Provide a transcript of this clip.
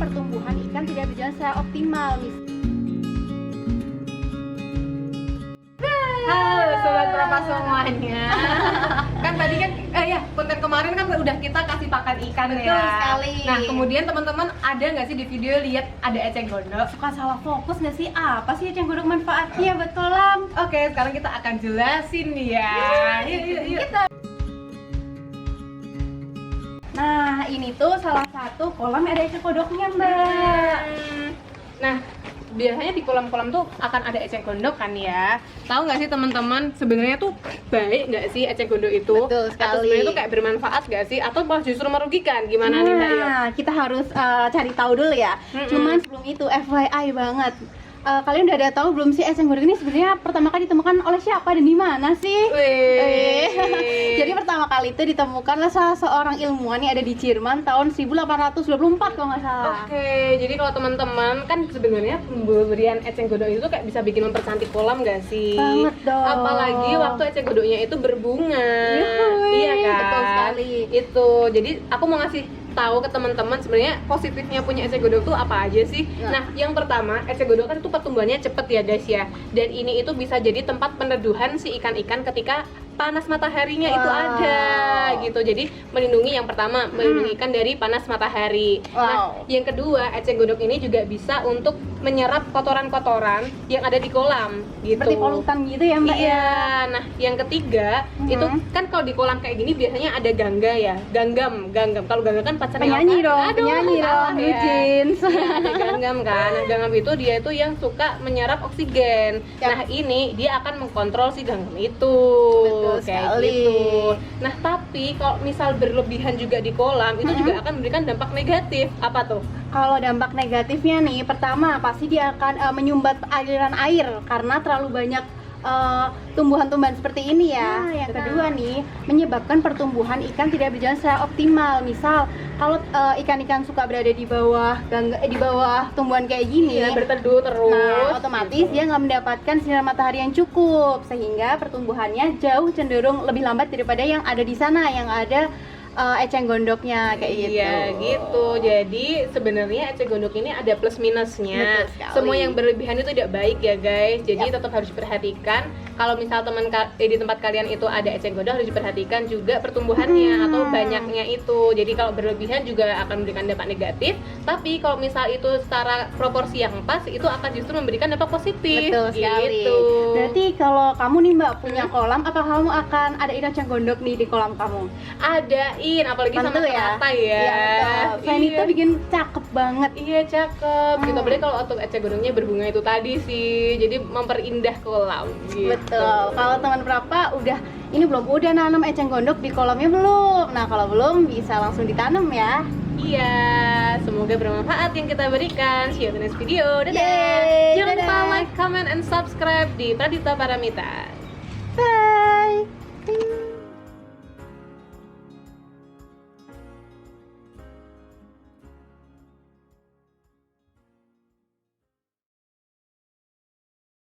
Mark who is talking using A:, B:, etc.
A: pertumbuhan ikan tidak berjalan secara optimal.
B: Halo sobat Propa semuanya. Kan tadi kan konten kemarin kan udah kita kasih pakan ikan.
A: Betul sekali.
B: Nah, kemudian teman-teman ada nggak sih di video lihat ada eceng gondok?
A: Suka salah fokus nggak sih? Apa sih eceng gondok manfaatnya buat kolam?
B: Oke, sekarang kita akan jelasin nih ya. Yuk.
A: Nah, ini tuh salah satu kolam yang ada eceng gondoknya, Mbak.
B: Nah, biasanya di kolam-kolam tuh akan ada eceng gondok kan ya. Tahu nggak sih teman-teman, sebenarnya tuh baik nggak sih eceng gondok itu?
A: Betul sekali.
B: Atau sebenarnya tuh kayak bermanfaat nggak sih? Atau malah justru merugikan? Gimana nih Mbak Iyo?
A: Nah, kita harus cari tahu dulu ya. Cuman sebelum itu FYI banget. Kalian udah ada tahu belum sih eceng gondok ini sebenarnya pertama kali ditemukan oleh siapa dan di mana sih? Jadi pertama kali itu ditemukan oleh salah seorang ilmuwan yang ada di Jerman tahun 1824 kalau nggak salah.
B: Oke, jadi kalau teman-teman kan sebenarnya pemberian eceng gondok itu kayak bisa bikin mempercantik kolam nggak sih?
A: Banget dong.
B: Apalagi waktu eceng gondoknya itu berbunga.
A: Yuhui,
B: Iya kan?
A: betul sekali.
B: Itu. Jadi aku mau ngasih tahu ke teman-teman sebenarnya positifnya punya eceng gondok tuh apa aja sih? Nah, yang pertama, eceng gondok kan itu pertumbuhannya cepet ya guys ya. Dan ini itu bisa jadi tempat peneduhan si ikan-ikan ketika panas mataharinya itu ada gitu. Jadi melindungi yang pertama, melindungi ikan dari panas matahari. Nah, yang kedua, eceng gondok ini juga bisa untuk menyerap kotoran-kotoran yang ada di kolam gitu.
A: Seperti polutan gitu ya, Mbak
B: iya.
A: ya.
B: Nah, yang ketiga, itu kan kalau di kolam kayak gini biasanya ada gangga ya. Ganggam. Kalau gangga kan pacarnya
A: Penyanyi
B: apa?
A: dong,
B: Aduh,
A: penyanyi
B: salah
A: dong, Blue
B: ya.
A: Jeans.
B: Iya, ada ganggam kan. Nah, ganggam itu dia itu yang suka menyerap oksigen. Nah, ini dia akan mengkontrol si ganggam itu.
A: Betul
B: Kayak
A: sekali.
B: gitu. Nah, tapi kalau misal berlebihan juga di kolam itu juga akan memberikan dampak negatif. Apa tuh?
A: Kalau dampak negatifnya nih, pertama pasti dia akan menyumbat aliran air karena terlalu banyak tumbuhan-tumbuhan seperti ini ya. Yang kedua nih, menyebabkan pertumbuhan ikan tidak berjalan secara optimal. Misal, kalau ikan-ikan suka berada di bawah di bawah tumbuhan kayak gini,
B: Ya, berteduh terus.
A: nah otomatis dia nggak mendapatkan sinar matahari yang cukup, sehingga pertumbuhannya jauh cenderung lebih lambat daripada yang ada di sana, yang ada eceng gondoknya kayak gitu.
B: Iya gitu. Jadi sebenarnya eceng gondok ini ada plus minusnya.
A: Betul sekali.
B: Semua yang berlebihan itu tidak baik ya guys. Jadi tetap harus diperhatikan. Kalau misal di tempat kalian itu ada eceng gondok, harus diperhatikan juga pertumbuhannya atau banyaknya itu. Jadi kalau berlebihan juga akan memberikan dampak negatif. Tapi kalau misal itu secara proporsi yang pas, itu akan justru memberikan dampak positif.
A: Betul sekali.
B: Gitu.
A: Berarti kalau kamu nih Mbak punya kolam, apa kamu akan ada eceng gondok nih di kolam kamu?
B: Adain, apalagi sama
A: Mantul ya?
B: teratai ya.
A: Iya, betul. Selain itu bikin cakep banget.
B: Iya cakep, gitu. Apalagi kalau untuk eceng gondoknya berbunga itu tadi sih, jadi memperindah kolam. Gitu.
A: Betul. Kalau teman Prapa udah nanam eceng gondok di kolamnya belum? Nah kalau belum bisa langsung ditanam ya.
B: Iya, semoga bermanfaat yang kita berikan. See you in the next video. Dadah.
A: Yeay,
B: Jangan lupa
A: dadah.
B: like, comment, and subscribe di Pradita Paramita.
A: Bye.